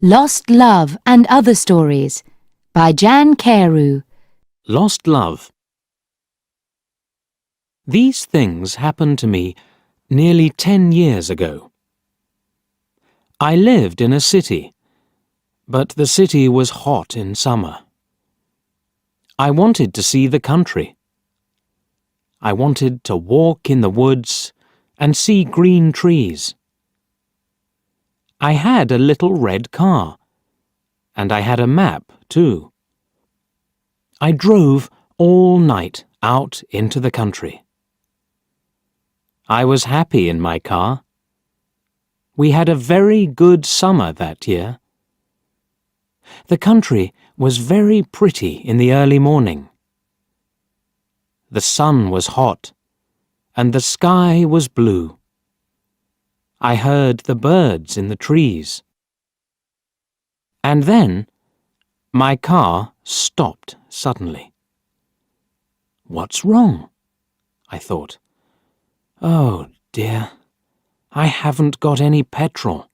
Lost Love and Other Stories by Jan Carew. Lost Love. These things happened to me nearly 10 years ago. I lived in a city, but the city was hot in summer. I wanted to see the country. I wanted to walk in the woods and see green trees. I had a little red car, and I had a map too. I drove all night out into the country. I was happy in my car. We had a very good summer that year. The country was very pretty in the early morning. The sun was hot, and the sky was blue. I heard the birds in the trees. And then my car stopped suddenly. What's wrong? I thought. Oh dear, I haven't got any petrol.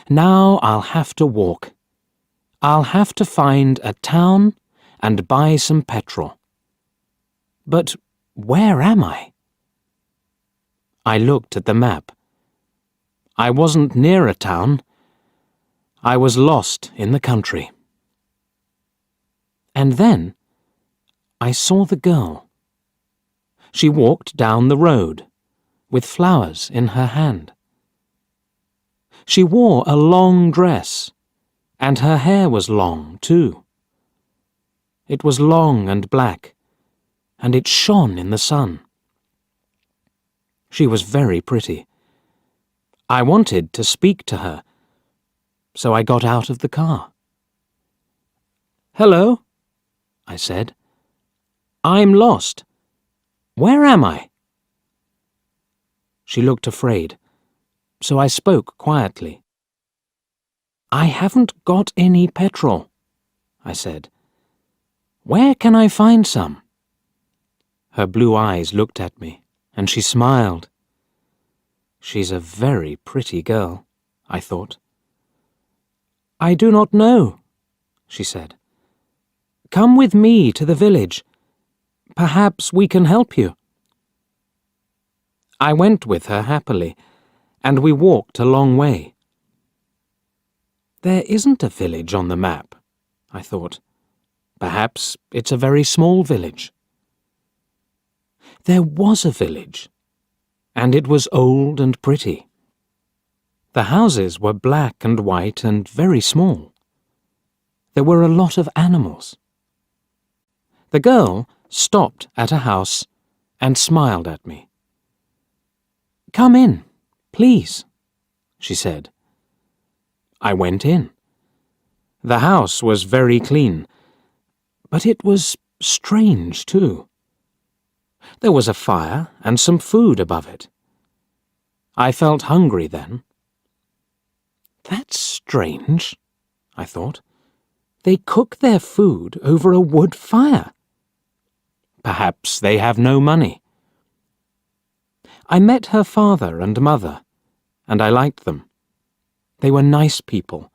Now I'll have to walk. I'll have to find a town and buy some petrol. But where am I? I looked at the map. I wasn't near a town. I was lost in the country. And then I saw the girl. She walked down the road with flowers in her hand. She wore a long dress, and her hair was long too. It was long and black, and it shone in the sun. She was very pretty. I wanted to speak to her, so I got out of the car. "Hello," I said. "I'm lost. Where am I?" She looked afraid, so I spoke quietly. "I haven't got any petrol," I said. "Where can I find some?" Her blue eyes looked at me, and she smiled. She's a very pretty girl, I thought. "I do not know," she said. "Come with me to the village. Perhaps we can help you." I went with her happily, and we walked a long way. There isn't a village on the map, I thought. Perhaps it's a very small village. There was a village, and it was old and pretty. The houses were black and white and very small. There were a lot of animals. The girl stopped at a house and smiled at me. "Come in, please," she said. I went in. The house was very clean, but it was strange too. There was a fire and some food above it. I felt hungry then. That's strange, I thought. They cook their food over a wood fire. Perhaps they have no money. I met her father and mother, and I liked them. They were nice people,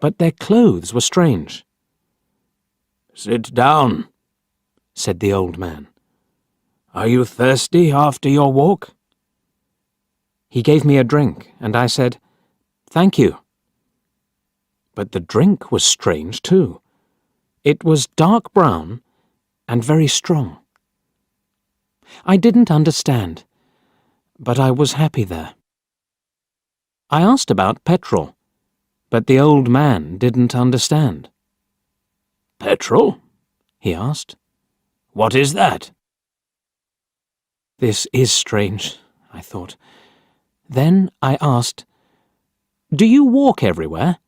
but their clothes were strange. "Sit down," said the old man. "Are you thirsty after your walk?" He gave me a drink, and I said, "Thank you." But the drink was strange too. It was dark brown and very strong. I didn't understand, but I was happy there. I asked about petrol, but the old man didn't understand. "Petrol?" he asked. "What is that?" This is strange, I thought. Then I asked, "Do you walk everywhere?"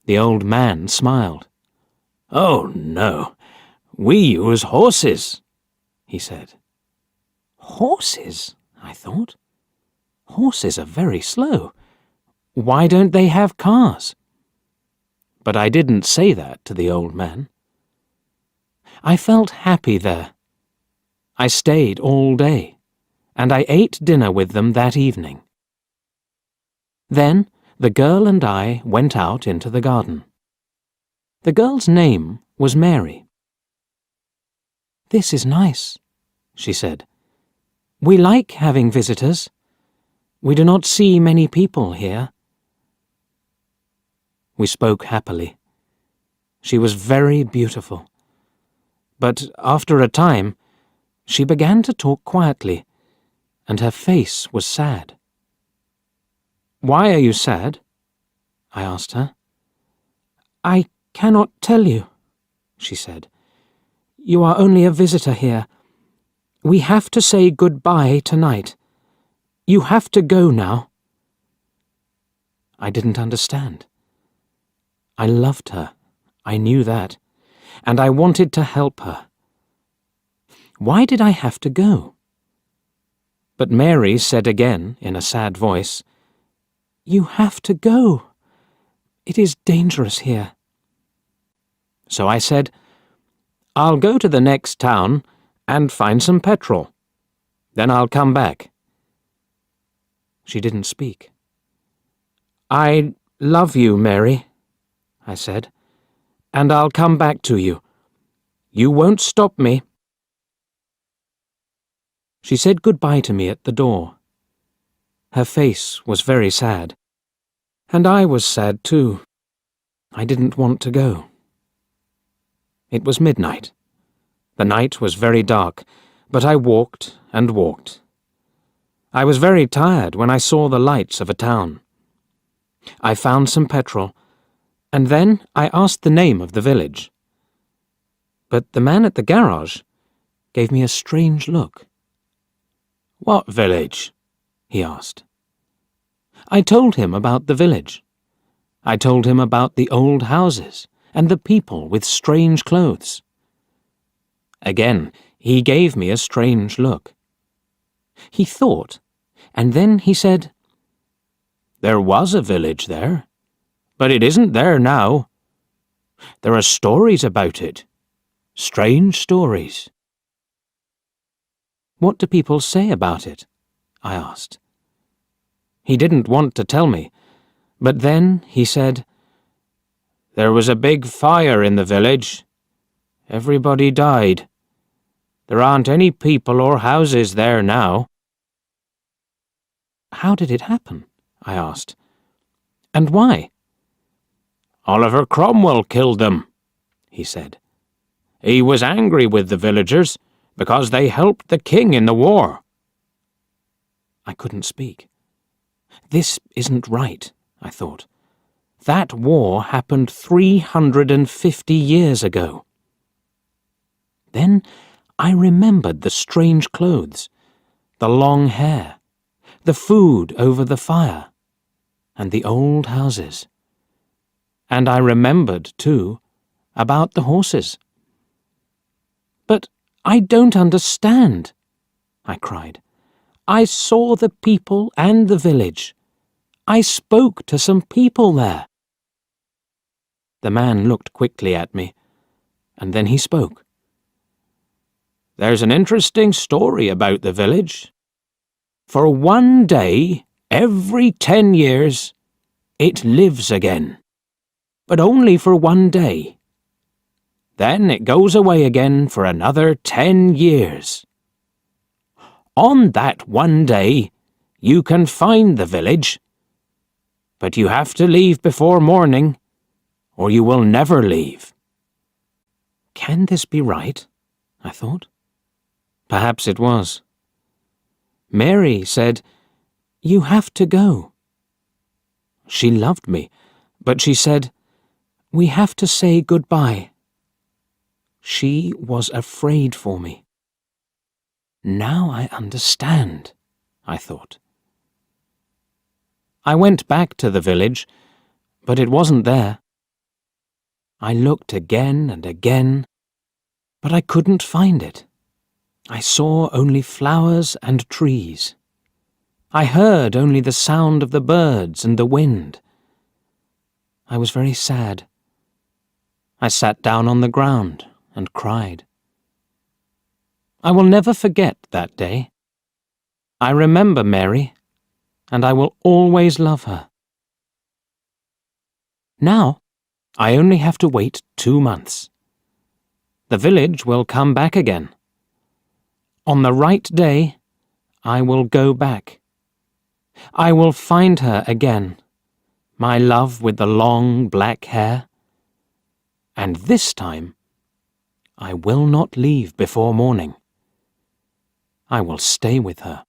The old man smiled. "Oh, no, we use horses," he said. Horses, I thought. Horses are very slow. Why don't they have cars? But I didn't say that to the old man. I felt happy there. I stayed all day, and I ate dinner with them that evening. Then the girl and I went out into the garden. The girl's name was Mary. "This is nice," she said. "We like having visitors. We do not see many people here." We spoke happily. She was very beautiful. But after a time, she began to talk quietly, and her face was sad. "Why are you sad?" I asked her. "I cannot tell you," she said. "You are only a visitor here. We have to say goodbye tonight. You have to go now." I didn't understand. I loved her, I knew that, and I wanted to help her. Why did I have to go? But Mary said again in a sad voice, "You have to go. It is dangerous here." So I said, "I'll go to the next town and find some petrol. Then I'll come back." She didn't speak. "I love you, Mary," I said, "and I'll come back to you. You won't stop me." She said goodbye to me at the door. Her face was very sad, and I was sad too. I didn't want to go. It was midnight. The night was very dark, but I walked and walked. I was very tired when I saw the lights of a town. I found some petrol, and then I asked the name of the village. But the man at the garage gave me a strange look. "What village?" he asked. I told him about the village. I told him about the old houses and the people with strange clothes. Again, he gave me a strange look. He thought, and then he said, "There was a village there, but it isn't there now. There are stories about it, strange stories." "What do people say about it?" I asked. He didn't want to tell me, but then he said, "There was a big fire in the village. Everybody died. There aren't any people or houses there now." "How did it happen?" I asked. "And why?" "Oliver Cromwell killed them," he said. "He was angry with the villagers because they helped the king in the war." I couldn't speak. This isn't right, I thought. That war happened 350 years ago. Then I remembered the strange clothes, the long hair, the food over the fire, and the old houses. And I remembered, too, about the horses. "But I don't understand," I cried. "I saw the people and the village. I spoke to some people there." The man looked quickly at me, and then he spoke. "There's an interesting story about the village. For one day, every 10 years, it lives again. But only for one day. Then it goes away again for another 10 years. On that one day, you can find the village, but you have to leave before morning, or you will never leave." Can this be right? I thought. Perhaps it was. Mary said, "You have to go." She loved me, but she said, "We have to say goodbye." She was afraid for me. Now I understand, I thought. I went back to the village, but it wasn't there. I looked again and again, but I couldn't find it. I saw only flowers and trees. I heard only the sound of the birds and the wind. I was very sad. I sat down on the ground and cried. I will never forget that day. I remember Mary, and I will always love her. Now, I only have to wait 2 months. The village will come back again. On the right day, I will go back. I will find her again, my love with the long black hair. And this time, I will not leave before morning. I will stay with her.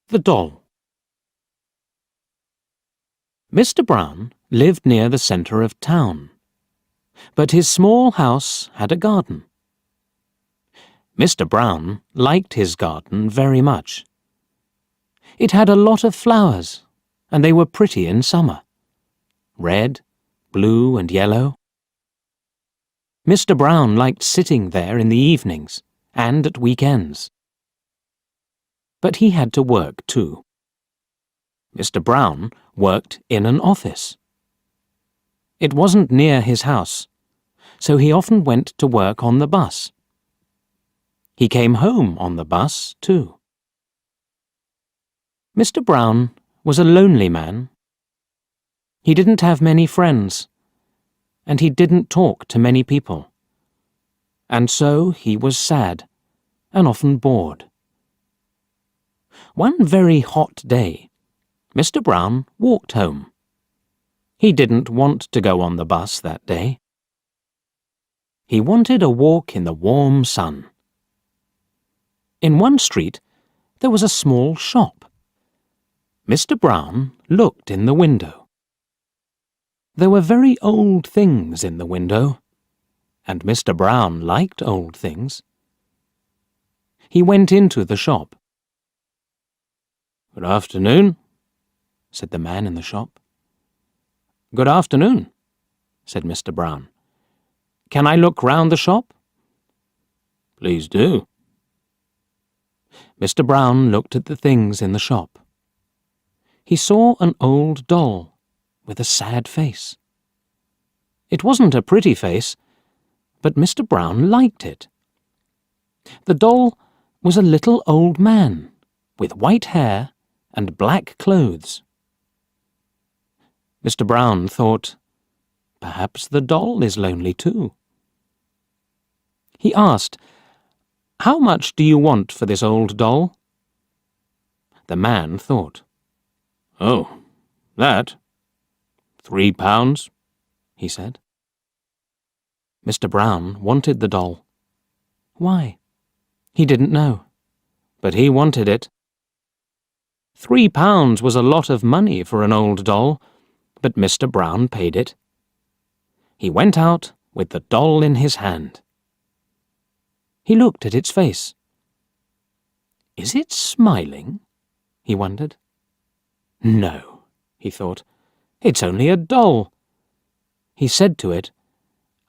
The Doll. Mr. Brown lived near the centre of town, but his small house had a garden. Mr. Brown liked his garden very much. It had a lot of flowers, and they were pretty in summer. Red, blue, and yellow. Mr. Brown liked sitting there in the evenings and at weekends. But he had to work too. Mr. Brown worked in an office. It wasn't near his house, so he often went to work on the bus. He came home on the bus too. Mr. Brown was a lonely man. He didn't have many friends, and he didn't talk to many people. And so he was sad and often bored. One very hot day, Mr. Brown walked home. He didn't want to go on the bus that day. He wanted a walk in the warm sun. In one street, there was a small shop. Mr. Brown looked in the window. There were very old things in the window, and Mr. Brown liked old things. He went into the shop. "Good afternoon," said the man in the shop. "Good afternoon," said Mr. Brown. "Can I look round the shop?" "Please do." Mr. Brown looked at the things in the shop. He saw an old doll with a sad face. It wasn't a pretty face, but Mr. Brown liked it. The doll was a little old man with white hair and black clothes. Mr. Brown thought, perhaps the doll is lonely too. He asked, "How much do you want for this old doll?" The man thought. "Oh, that? £3, he said. Mr. Brown wanted the doll. Why? He didn't know, but he wanted it. £3 was a lot of money for an old doll, but Mr. Brown paid it. He went out with the doll in his hand. He looked at its face. Is it smiling? He wondered. No, he thought. It's only a doll. He said to it,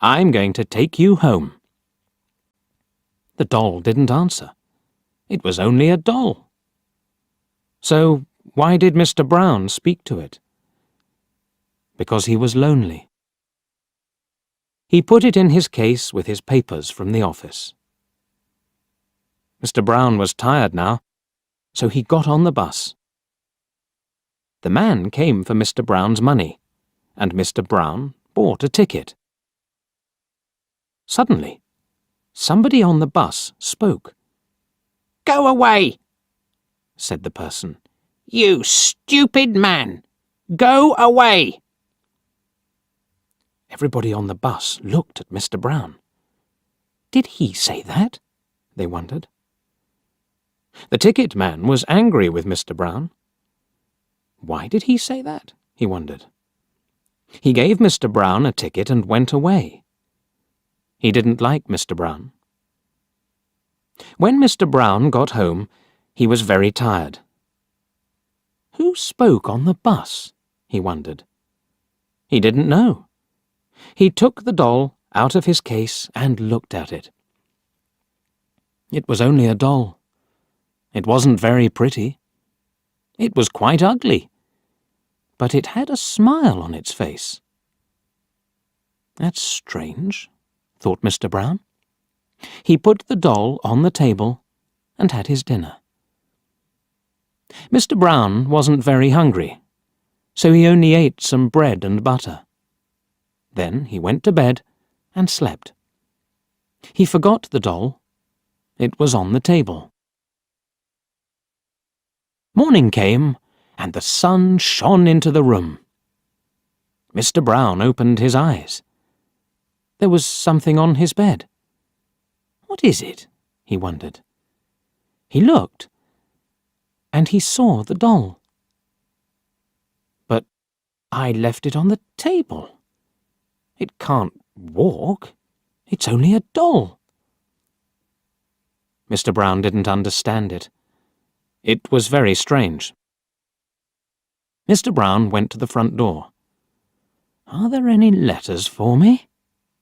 "I'm going to take you home." The doll didn't answer. It was only a doll. So why did Mr. Brown speak to it? Because he was lonely. He put it in his case with his papers from the office. Mr. Brown was tired now, so he got on the bus. The man came for Mr. Brown's money, and Mr. Brown bought a ticket. Suddenly, somebody on the bus spoke. "Go away," said the person. "You stupid man! Go away!" Everybody on the bus looked at Mr. Brown. Did he say that? They wondered. The ticket man was angry with Mr. Brown. Why did he say that? He wondered. He gave Mr. Brown a ticket and went away. He didn't like Mr. Brown. When Mr. Brown got home, he was very tired. Who spoke on the bus? He wondered. He didn't know. He took the doll out of his case and looked at it. It was only a doll. It wasn't very pretty. It was quite ugly. But it had a smile on its face. That's strange, thought Mr. Brown. He put the doll on the table and had his dinner. Mr. Brown wasn't very hungry, so he only ate some bread and butter. Then he went to bed and slept. He forgot the doll. It was on the table. Morning came, and the sun shone into the room. Mr. Brown opened his eyes. There was something on his bed. What is it? He wondered. He looked, and he saw the doll. But I left it on the table. It can't walk. It's only a doll. Mr. Brown didn't understand it. It was very strange. Mr. Brown went to the front door. Are there any letters for me?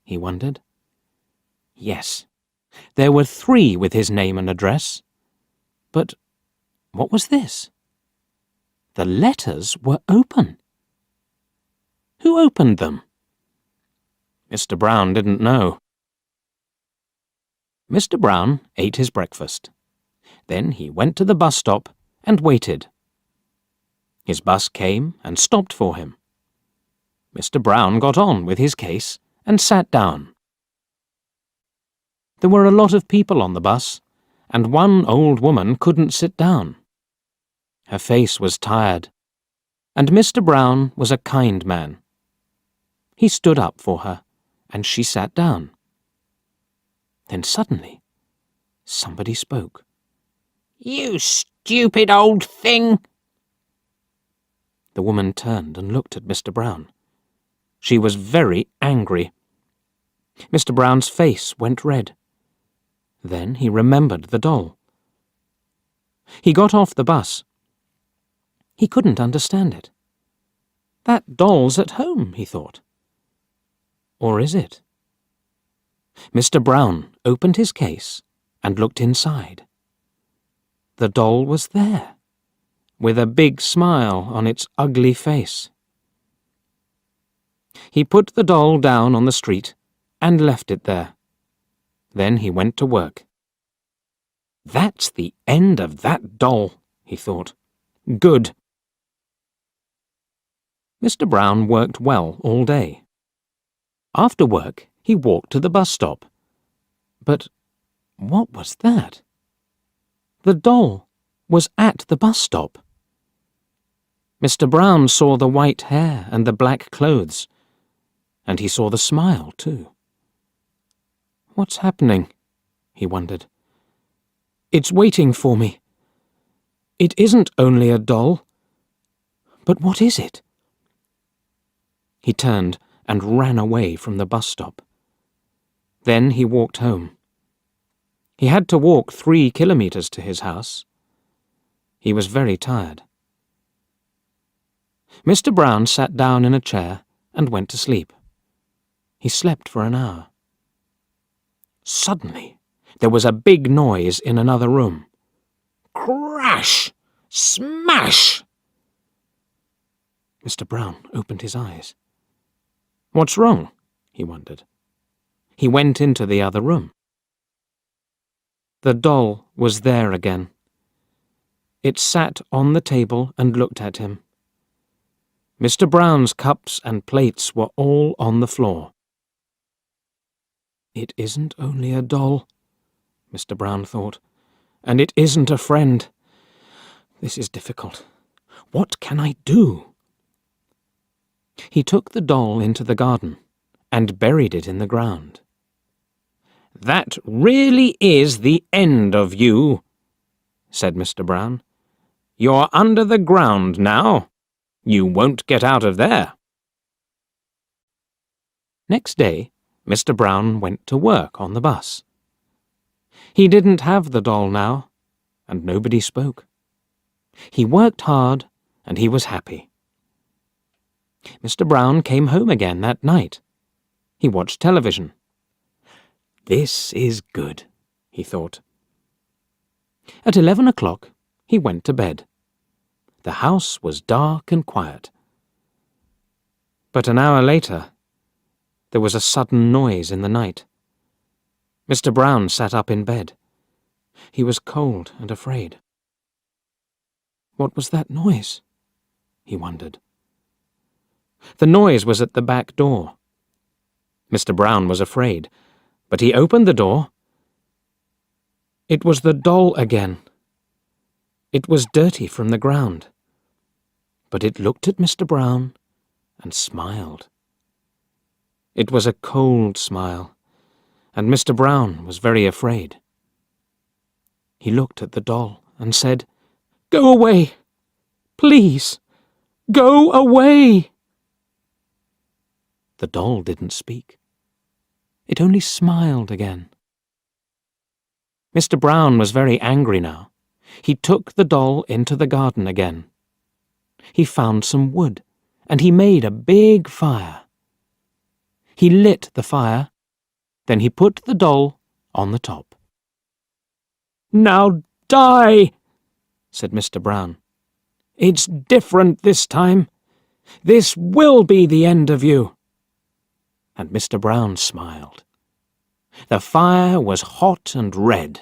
He wondered. Yes, there were 3 with his name and address. But what was this? The letters were open. Who opened them? Mr. Brown didn't know. Mr. Brown ate his breakfast. Then he went to the bus stop and waited. His bus came and stopped for him. Mr. Brown got on with his case and sat down. There were a lot of people on the bus, and one old woman couldn't sit down. Her face was tired, and Mr. Brown was a kind man. He stood up for her, and she sat down. Then suddenly, somebody spoke. You stupid old thing! The woman turned and looked at Mr. Brown. She was very angry. Mr. Brown's face went red. Then he remembered the doll. He got off the bus. He couldn't understand it. That doll's at home, he thought. Or is it? Mr. Brown opened his case and looked inside. The doll was there, with a big smile on its ugly face. He put the doll down on the street and left it there. Then he went to work. That's the end of that doll, he thought. Good. Mr. Brown worked well all day. After work, he walked to the bus stop. But what was that? The doll was at the bus stop. Mr. Brown saw the white hair and the black clothes, and he saw the smile, too. What's happening? He wondered. It's waiting for me. It isn't only a doll. But what is it? He turned and ran away from the bus stop. Then he walked home. He had to walk 3 kilometers to his house. He was very tired. Mr. Brown sat down in a chair and went to sleep. He slept for an hour. Suddenly, there was a big noise in another room. Crash! Smash! Mr. Brown opened his eyes. What's wrong? He wondered. He went into the other room. The doll was there again. It sat on the table and looked at him. Mr. Brown's cups and plates were all on the floor. It isn't only a doll, Mr. Brown thought, and it isn't a friend. This is difficult. What can I do? He took the doll into the garden and buried it in the ground. That really is the end of you, said Mr. Brown. You're under the ground now. You won't get out of there. Next day, Mr. Brown went to work on the bus. He didn't have the doll now, and nobody spoke. He worked hard, and he was happy. Mr. Brown came home again that night. He watched television. This is good, he thought. At 11 o'clock, he went to bed. The house was dark and quiet. But an hour later, there was a sudden noise in the night. Mr. Brown sat up in bed. He was cold and afraid. What was that noise? He wondered. The noise was at the back door. Mr. Brown was afraid, but he opened the door. It was the doll again. It was dirty from the ground, but it looked at Mr. Brown and smiled. It was a cold smile, and Mr. Brown was very afraid. He looked at the doll and said, "Go away! Please, go away!" The doll didn't speak. It only smiled again. Mr. Brown was very angry now. He took the doll into the garden again. He found some wood, and he made a big fire. He lit the fire, then he put the doll on the top. "Now die," said Mr. Brown. "It's different this time. This will be the end of you." And Mr. Brown smiled. The fire was hot and red.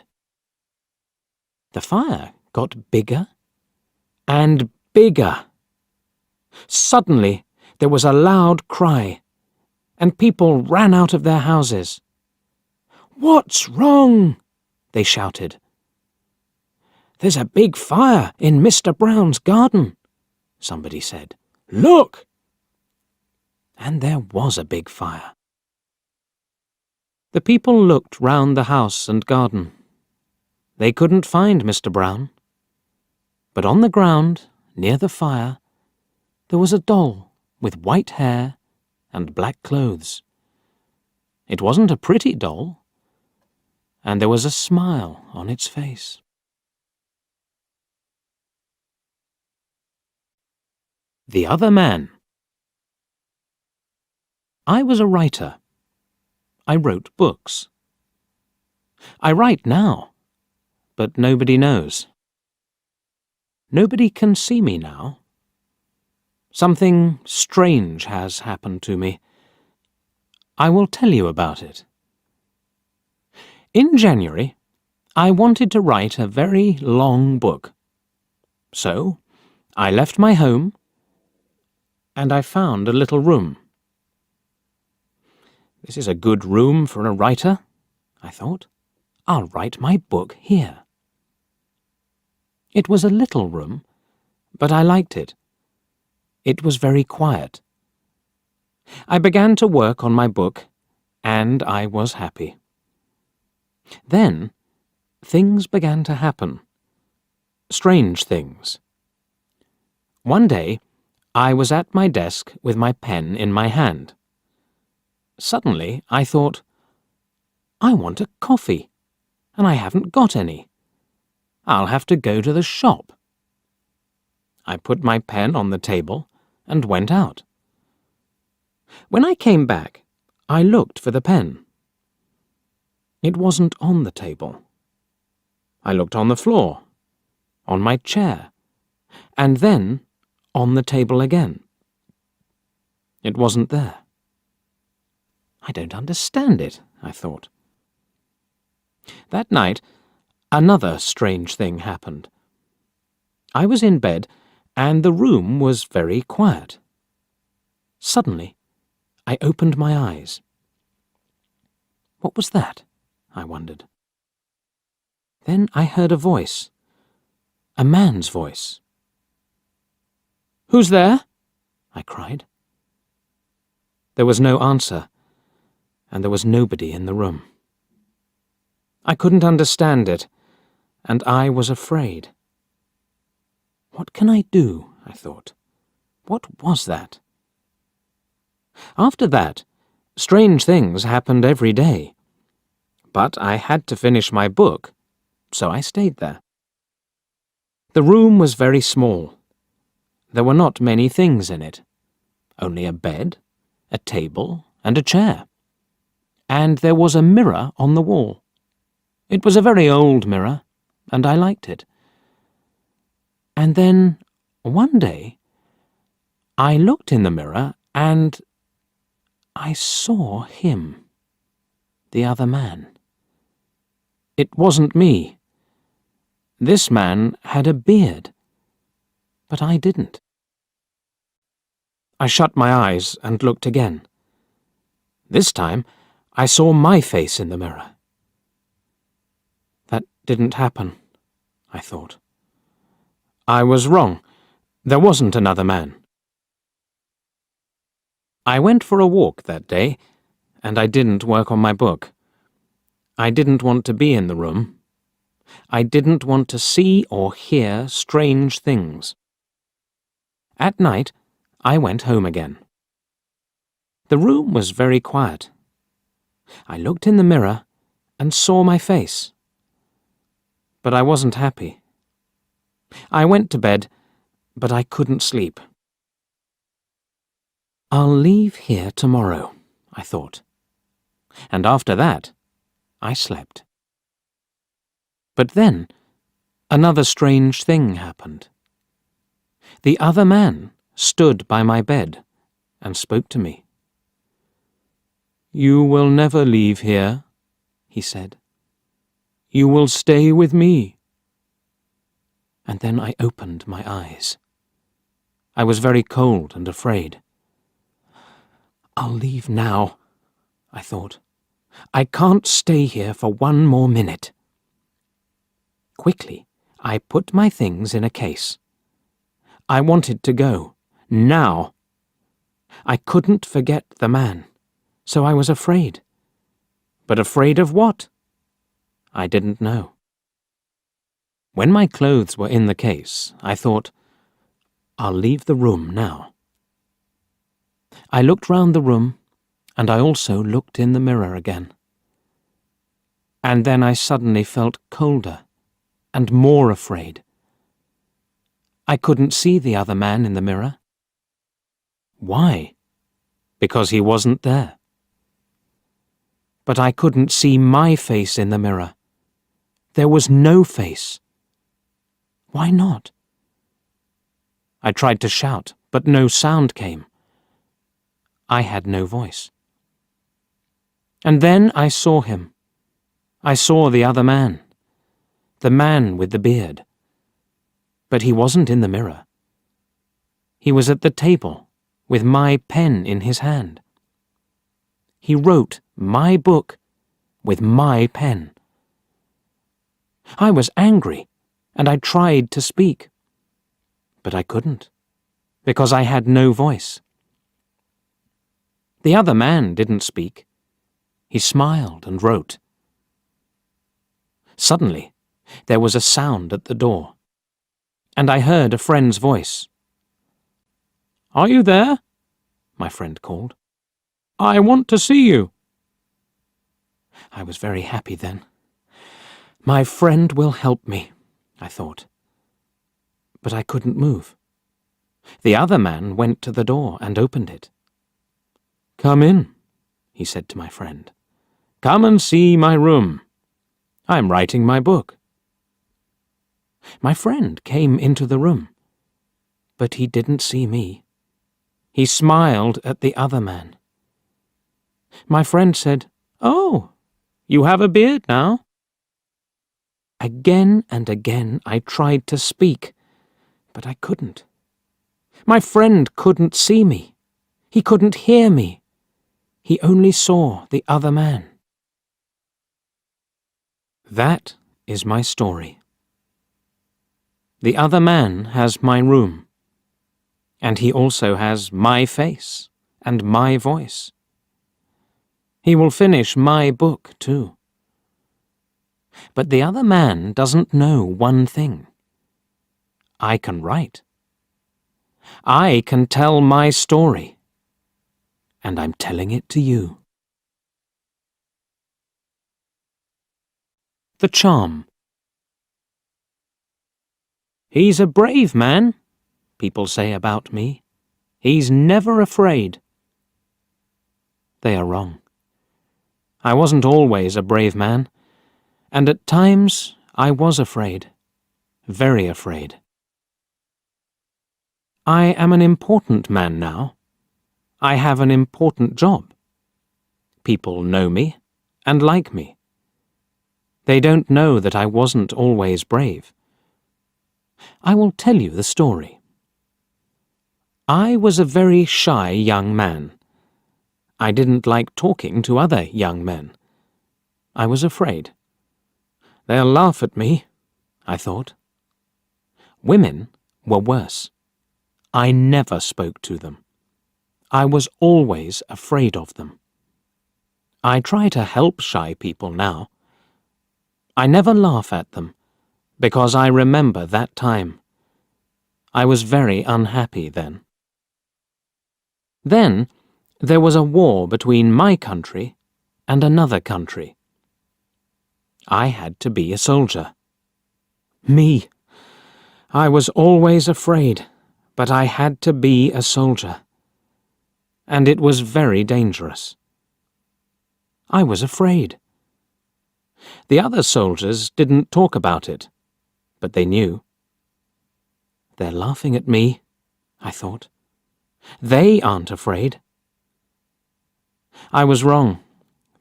The fire got bigger and bigger. Suddenly there was a loud cry, and people ran out of their houses. "What's wrong?" they shouted. "There's a big fire in Mr. Brown's garden," somebody said. "Look!" And there was a big fire. The people looked round the house and garden. They couldn't find Mr. Brown. But on the ground, near the fire, there was a doll with white hair and black clothes. It wasn't a pretty doll, and there was a smile on its face. The Other Man. I was a writer. I wrote books. I write now, but nobody knows. Nobody can see me now. Something strange has happened to me. I will tell you about it. In January, I wanted to write a very long book. So, I left my home, and I found a little room. This is a good room for a writer, I thought. I'll write my book here. It was a little room, but I liked it. It was very quiet. I began to work on my book, and I was happy. Then, things began to happen. Strange things. One day, I was at my desk with my pen in my hand. Suddenly, I thought, I want a coffee, and I haven't got any. I'll have to go to the shop. I put my pen on the table and went out. When I came back, I looked for the pen. It wasn't on the table. I looked on the floor, on my chair, and then on the table again. It wasn't there. I don't understand it, I thought. That night, another strange thing happened. I was in bed, and the room was very quiet. Suddenly, I opened my eyes. What was that? I wondered. Then I heard a voice, a man's voice. "Who's there?" I cried. There was no answer, and there was nobody in the room. I couldn't understand it, and I was afraid. What can I do? I thought. What was that? After that, strange things happened every day. But I had to finish my book, so I stayed there. The room was very small. There were not many things in it. Only a bed, a table, and a chair. And there was a mirror on the wall. It was a very old mirror, and I liked it. And then, one day, I looked in the mirror and I saw him, the other man. It wasn't me. This man had a beard, but I didn't. I shut my eyes and looked again. This time, I saw my face in the mirror. That didn't happen, I thought. I was wrong. There wasn't another man. I went for a walk that day, and I didn't work on my book. I didn't want to be in the room. I didn't want to see or hear strange things. At night, I went home again. The room was very quiet. I looked in the mirror and saw my face. But I wasn't happy. I went to bed, but I couldn't sleep. I'll leave here tomorrow, I thought. And after that, I slept. But then, another strange thing happened. The other man stood by my bed and spoke to me. "You will never leave here," he said. "You will stay with me." And then I opened my eyes. I was very cold and afraid. I'll leave now, I thought. I can't stay here for one more minute. Quickly, I put my things in a case. I wanted to go, now. I couldn't forget the man, so I was afraid. But afraid of what? I didn't know. When my clothes were in the case, I thought, I'll leave the room now. I looked round the room, and I also looked in the mirror again. And then I suddenly felt colder and more afraid. I couldn't see the other man in the mirror. Why? Because he wasn't there. But I couldn't see my face in the mirror. There was no face. Why not? I tried to shout, but no sound came. I had no voice. And then I saw him. I saw the other man, the man with the beard. But he wasn't in the mirror. He was at the table, with my pen in his hand. He wrote my book with my pen. I was angry, and I tried to speak. But I couldn't, because I had no voice. The other man didn't speak. He smiled and wrote. Suddenly, there was a sound at the door, and I heard a friend's voice. "Are you there?" my friend called. "I want to see you." I was very happy then. My friend will help me, I thought. But I couldn't move. The other man went to the door and opened it. "Come in," he said to my friend. "Come and see my room. I'm writing my book." My friend came into the room, but he didn't see me. He smiled at the other man. My friend said, "Oh, you have a beard now?" Again and again I tried to speak, but I couldn't. My friend couldn't see me. He couldn't hear me. He only saw the other man. That is my story. The other man has my room, and he also has my face and my voice. He will finish my book too. But the other man doesn't know one thing. I can write. I can tell my story, and I'm telling it to you. The Charm. He's a brave man, people say about me. He's never afraid. They are wrong. I wasn't always a brave man, and at times I was afraid, very afraid. I am an important man now. I have an important job. People know me and like me. They don't know that I wasn't always brave. I will tell you the story. I was a very shy young man. I didn't like talking to other young men. I was afraid. They'll laugh at me, I thought. Women were worse. I never spoke to them. I was always afraid of them. I try to help shy people now. I never laugh at them, because I remember that time. I was very unhappy then. Then there was a war between my country and another country. I had to be a soldier. Me! I was always afraid, but I had to be a soldier. And it was very dangerous. I was afraid. The other soldiers didn't talk about it, but they knew. They're laughing at me, I thought. They aren't afraid. I was wrong,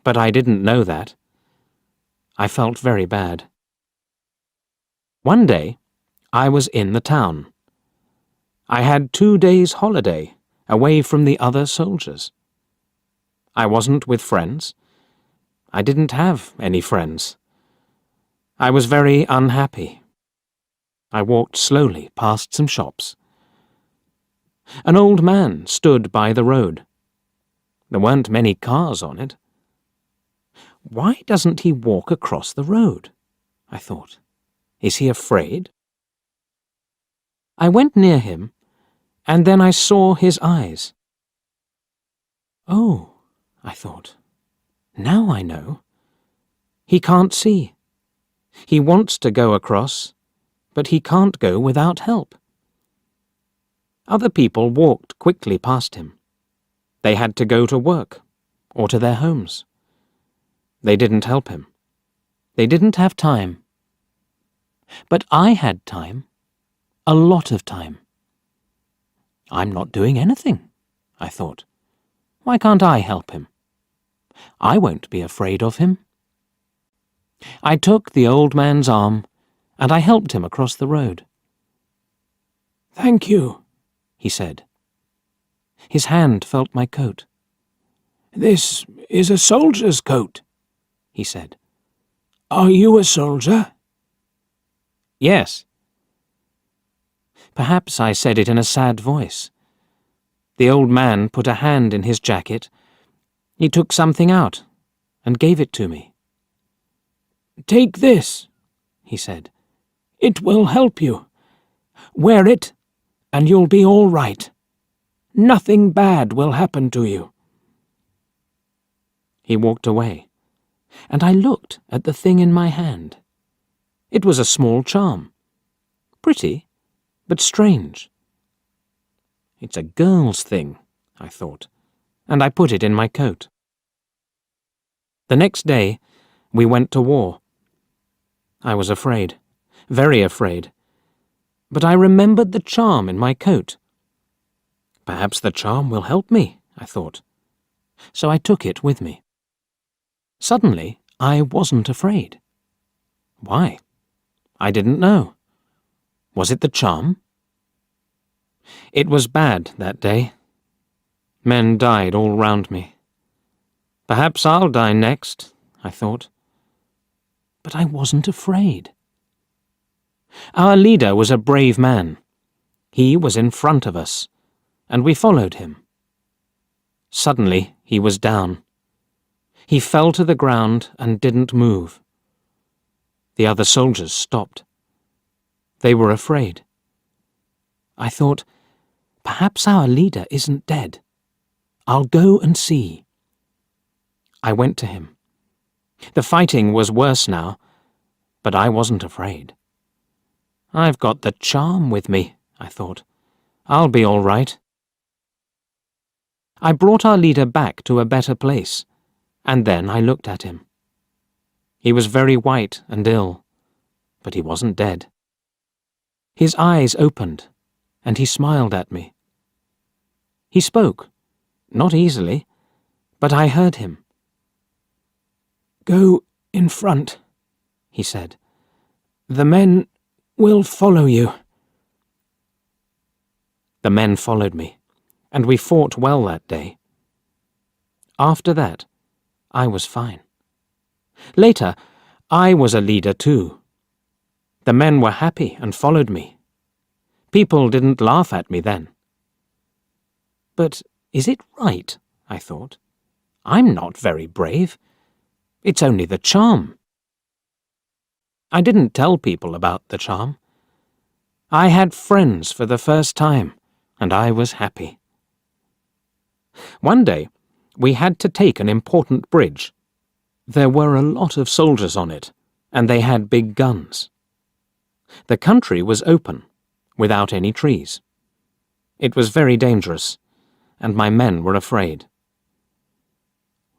but I didn't know that. I felt very bad. One day, I was in the town. I had 2 days' holiday away from the other soldiers. I wasn't with friends. I didn't have any friends. I was very unhappy. I walked slowly past some shops. An old man stood by the road. There weren't many cars on it. Why doesn't he walk across the road? I thought. Is he afraid? I went near him, and then I saw his eyes. Oh, I thought. Now I know. He can't see. He wants to go across, but he can't go without help. Other people walked quickly past him. They had to go to work or to their homes. They didn't help him. They didn't have time. But I had time, a lot of time. I'm not doing anything, I thought. Why can't I help him? I won't be afraid of him. I took the old man's arm, and I helped him across the road. "Thank you," he said. His hand felt my coat. "This is a soldier's coat," he said. "Are you a soldier?" "Yes." Perhaps I said it in a sad voice. The old man put a hand in his jacket. He took something out and gave it to me. "Take this," he said. "It will help you. Wear it, and you'll be all right. Nothing bad will happen to you." He walked away, and I looked at the thing in my hand. It was a small charm. Pretty, but strange. It's a girl's thing, I thought, and I put it in my coat. The next day, we went to war. I was afraid, very afraid, but I remembered the charm in my coat. Perhaps the charm will help me, I thought, so I took it with me. Suddenly, I wasn't afraid. Why? I didn't know. Was it the charm? It was bad that day. Men died all round me. Perhaps I'll die next, I thought. But I wasn't afraid. Our leader was a brave man. He was in front of us, and we followed him. Suddenly, he was down. He fell to the ground and didn't move. The other soldiers stopped. They were afraid. I thought, perhaps our leader isn't dead. I'll go and see. I went to him. The fighting was worse now, but I wasn't afraid. I've got the charm with me, I thought. I'll be all right. I brought our leader back to a better place, and then I looked at him. He was very white and ill, but he wasn't dead. His eyes opened, and he smiled at me. He spoke, not easily, but I heard him. "Go in front," he said. "The men will follow you." The men followed me. and we fought well that day. After that, I was fine. Later, I was a leader too. The men were happy and followed me. People didn't laugh at me then. But is it right? I thought. I'm not very brave. It's only the charm. I didn't tell people about the charm. I had friends for the first time, and I was happy. One day, we had to take an important bridge. There were a lot of soldiers on it, and they had big guns. The country was open, without any trees. It was very dangerous, and my men were afraid.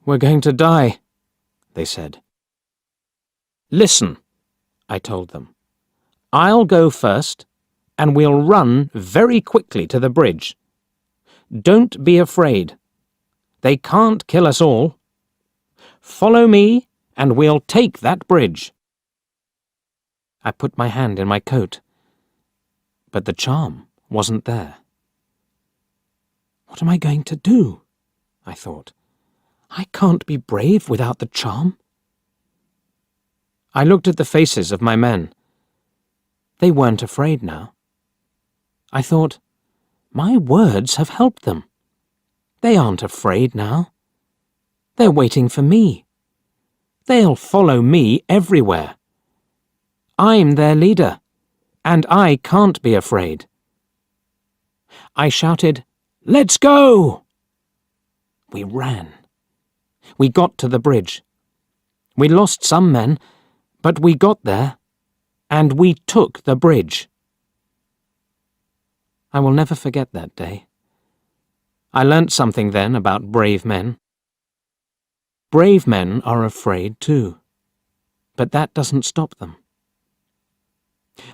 "We're going to die," they said. "Listen," I told them. "I'll go first, and we'll run very quickly to the bridge. Don't be afraid. They can't kill us all. Follow me, and we'll take that bridge." I put my hand in my coat, but the charm wasn't there. What am I going to do? I thought. I can't be brave without the charm. I looked at the faces of my men. They weren't afraid now. I thought, my words have helped them. They aren't afraid now. They're waiting for me. They'll follow me everywhere. I'm their leader, and I can't be afraid. I shouted, "Let's go!" We ran. We got to the bridge. We lost some men, but we got there, and we took the bridge. I will never forget that day. I learnt something then about brave men. Brave men are afraid too, but that doesn't stop them.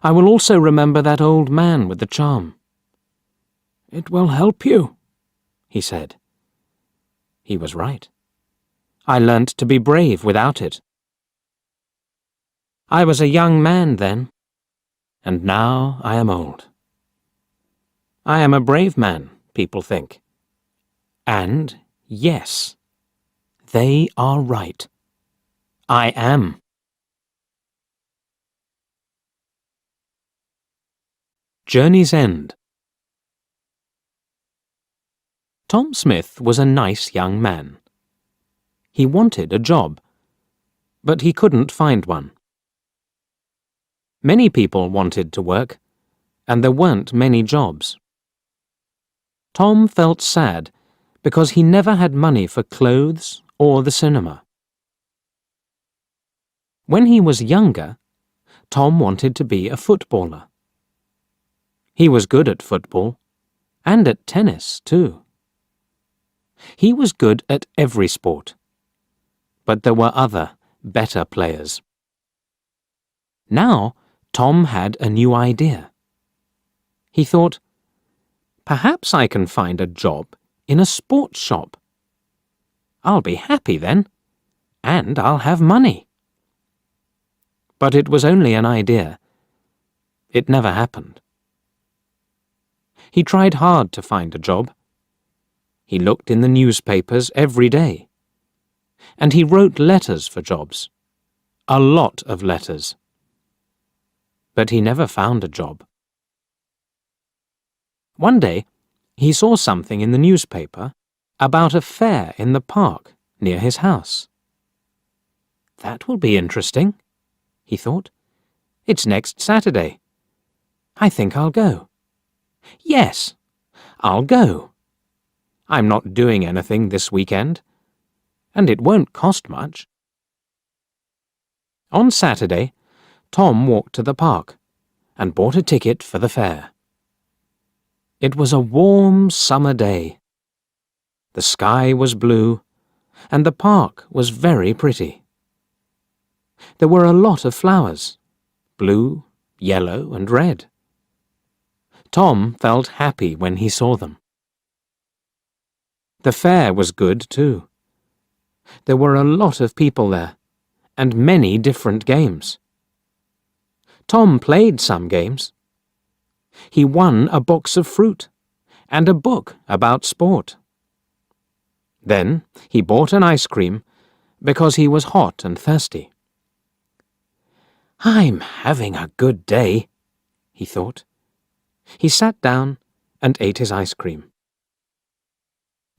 I will also remember that old man with the charm. "It will help you," he said. He was right. I learnt to be brave without it. I was a young man then, and now I am old. I am a brave man, people think. And, yes, they are right. I am. Journey's End. Tom Smith was a nice young man. He wanted a job, but he couldn't find one. Many people wanted to work, and there weren't many jobs. Tom felt sad because he never had money for clothes or the cinema. When he was younger, Tom wanted to be a footballer. He was good at football, and at tennis too. He was good at every sport, but there were other, better players. Now, Tom had a new idea. He thought, perhaps I can find a job in a sports shop. I'll be happy then, and I'll have money. But it was only an idea. It never happened. He tried hard to find a job. He looked in the newspapers every day. And he wrote letters for jobs. A lot of letters. But he never found a job. One day, he saw something in the newspaper about a fair in the park near his house. That will be interesting, he thought. It's next Saturday. I think I'll go. Yes, I'll go. I'm not doing anything this weekend, and it won't cost much. On Saturday, Tom walked to the park and bought a ticket for the fair. It was a warm summer day. The sky was blue, and the park was very pretty. There were a lot of flowers, blue, yellow, and red. Tom felt happy when he saw them. The fair was good too. There were a lot of people there, and many different games. Tom played some games. He won a box of fruit, and a book about sport. Then he bought an ice cream because he was hot and thirsty. "I'm having a good day," he thought. He sat down and ate his ice cream.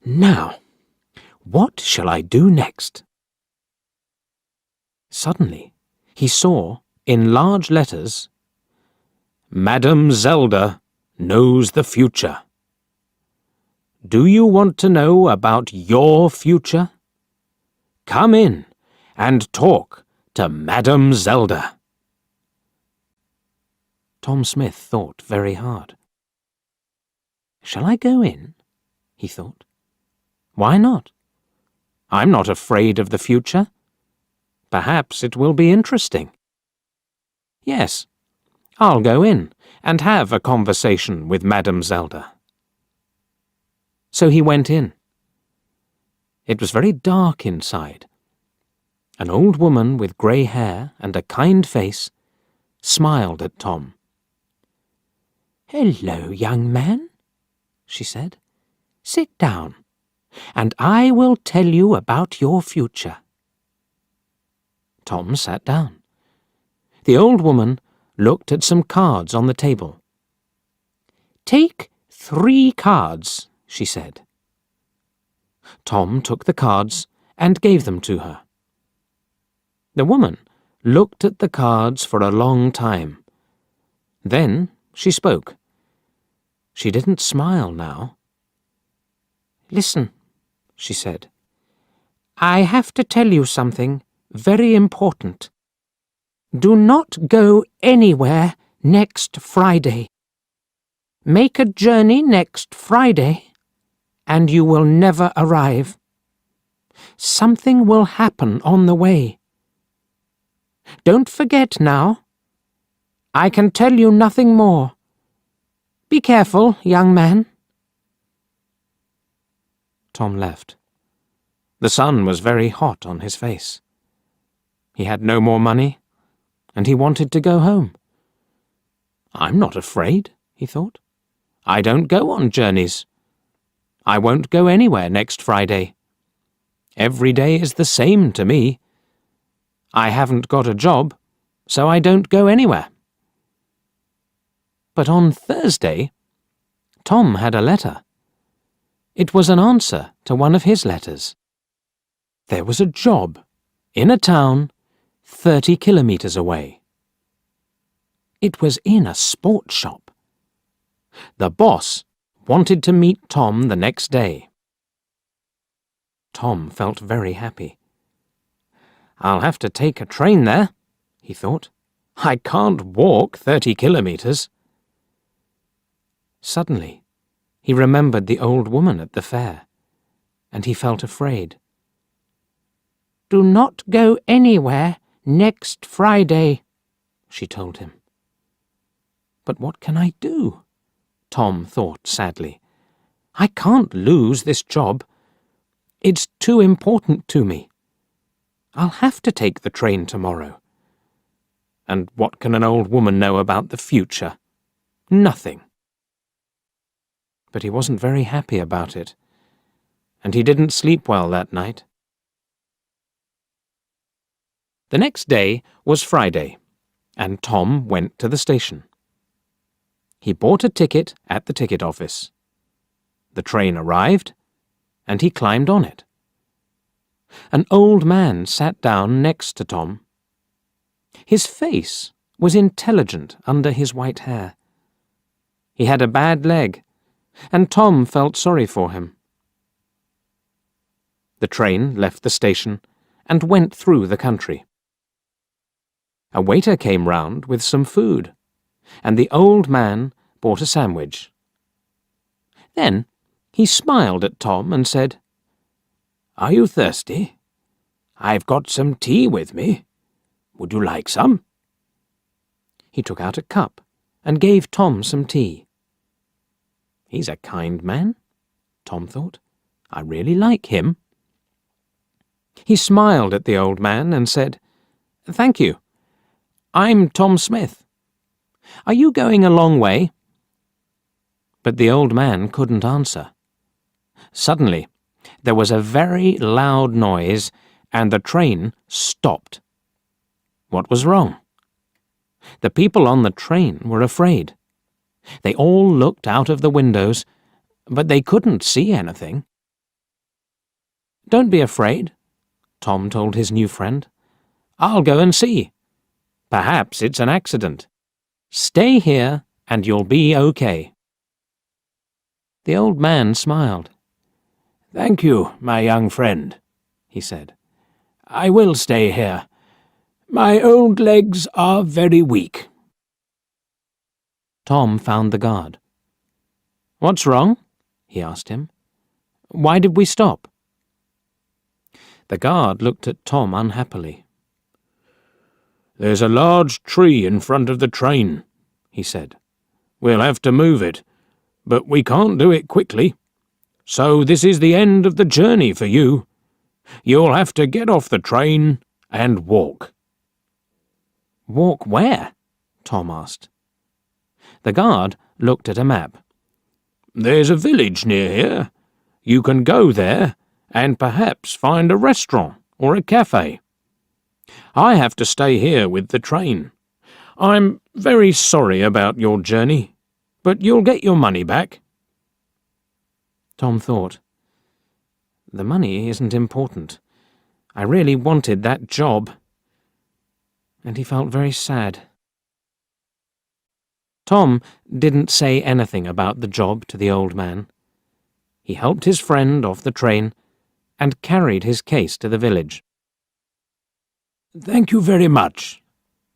"Now, what shall I do next?" Suddenly, he saw, in large letters, "Madame Zelda knows the future. Do you want to know about your future? Come in and talk to Madame Zelda." Tom Smith thought very hard. "Shall I go in?" he thought. "Why not? I'm not afraid of the future. Perhaps it will be interesting. Yes, I'll go in and have a conversation with Madame Zelda." So he went in. It was very dark inside. An old woman with grey hair and a kind face smiled at Tom. "Hello, young man," she said. "Sit down, and I will tell you about your future." Tom sat down. The old woman looked at some cards on the table. "Take 3 cards," she said. Tom took the cards and gave them to her. The woman looked at the cards for a long time. Then she spoke. She didn't smile now. "Listen," she said. "I have to tell you something very important. Do not go anywhere next Friday. Make a journey next Friday, and you will never arrive. Something will happen on the way. Don't forget now. I can tell you nothing more. Be careful, young man." Tom left. The sun was very hot on his face. He had no more money, and he wanted to go home. "I'm not afraid," he thought. "I don't go on journeys. I won't go anywhere next Friday. Every day is the same to me. I haven't got a job, so I don't go anywhere." But on Thursday, Tom had a letter. It was an answer to one of his letters. There was a job in a town 30 kilometers away. It was in a sports shop. The boss wanted to meet Tom the next day. Tom felt very happy. "I'll have to take a train there," he thought. "I can't walk 30 kilometers." Suddenly, he remembered the old woman at the fair, and he felt afraid. "Do not go anywhere next Friday," she told him. "But what can I do?" Tom thought sadly. "I can't lose this job. It's too important to me. I'll have to take the train tomorrow. And what can an old woman know about the future? Nothing." But he wasn't very happy about it, and he didn't sleep well that night. The next day was Friday, and Tom went to the station. He bought a ticket at the ticket office. The train arrived, and he climbed on it. An old man sat down next to Tom. His face was intelligent under his white hair. He had a bad leg, and Tom felt sorry for him. The train left the station and went through the country. A waiter came round with some food, and the old man bought a sandwich. Then he smiled at Tom and said, "Are you thirsty? I've got some tea with me. Would you like some?" He took out a cup and gave Tom some tea. "He's a kind man," Tom thought. "I really like him." He smiled at the old man and said, "Thank you. I'm Tom Smith. Are you going a long way?" But the old man couldn't answer. Suddenly, there was a very loud noise, and the train stopped. What was wrong? The people on the train were afraid. They all looked out of the windows, but they couldn't see anything. "Don't be afraid," Tom told his new friend. "I'll go and see. Perhaps it's an accident. Stay here and you'll be okay." The old man smiled. "Thank you, my young friend," he said. "I will stay here. My old legs are very weak." Tom found the guard. "What's wrong?" he asked him. "Why did we stop?" The guard looked at Tom unhappily. "There's a large tree in front of the train," he said. "We'll have to move it, but we can't do it quickly. So this is the end of the journey for you. You'll have to get off the train and walk." "Walk where?" Tom asked. The guard looked at a map. "There's a village near here. You can go there and perhaps find a restaurant or a cafe. I have to stay here with the train. I'm very sorry about your journey, but you'll get your money back." Tom thought, "The money isn't important. I really wanted that job." And he felt very sad. Tom didn't say anything about the job to the old man. He helped his friend off the train and carried his case to the village. "Thank you very much,"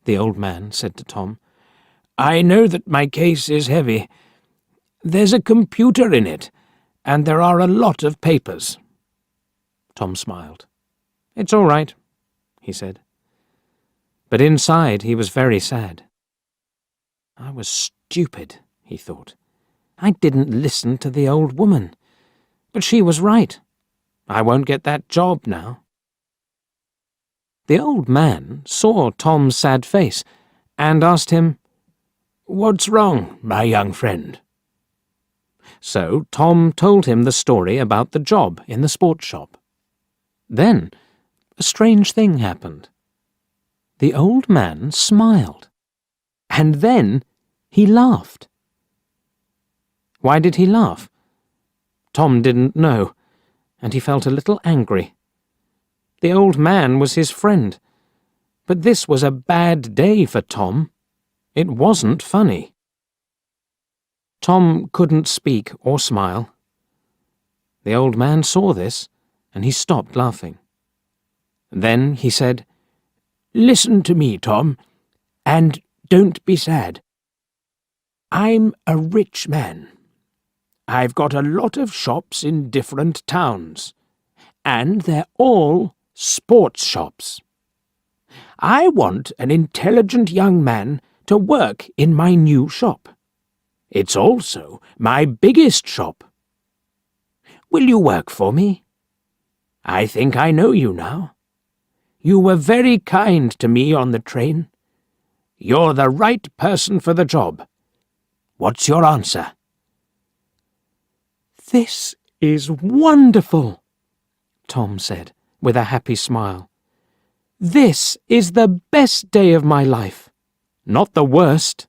the old man said to Tom. "I know that my case is heavy. There's a computer in it, and there are a lot of papers." Tom smiled. "It's all right," he said. But inside he was very sad. "I was stupid," he thought. "I didn't listen to the old woman. But she was right. I won't get that job now." The old man saw Tom's sad face and asked him, "What's wrong, my young friend?" So Tom told him the story about the job in the sports shop. Then a strange thing happened. The old man smiled, and then he laughed. Why did he laugh? Tom didn't know, and he felt a little angry. The old man was his friend, but this was a bad day for Tom. It wasn't funny. Tom couldn't speak or smile. The old man saw this, and he stopped laughing. Then he said, "Listen to me, Tom, and don't be sad. I'm a rich man. I've got a lot of shops in different towns, and they're all sports shops. I want an intelligent young man to work in my new shop. It's also my biggest shop. Will you work for me? I think I know you now. You were very kind to me on the train. You're the right person for the job. What's your answer?" "This is wonderful," Tom said, with a happy smile. "This is the best day of my life. Not the worst."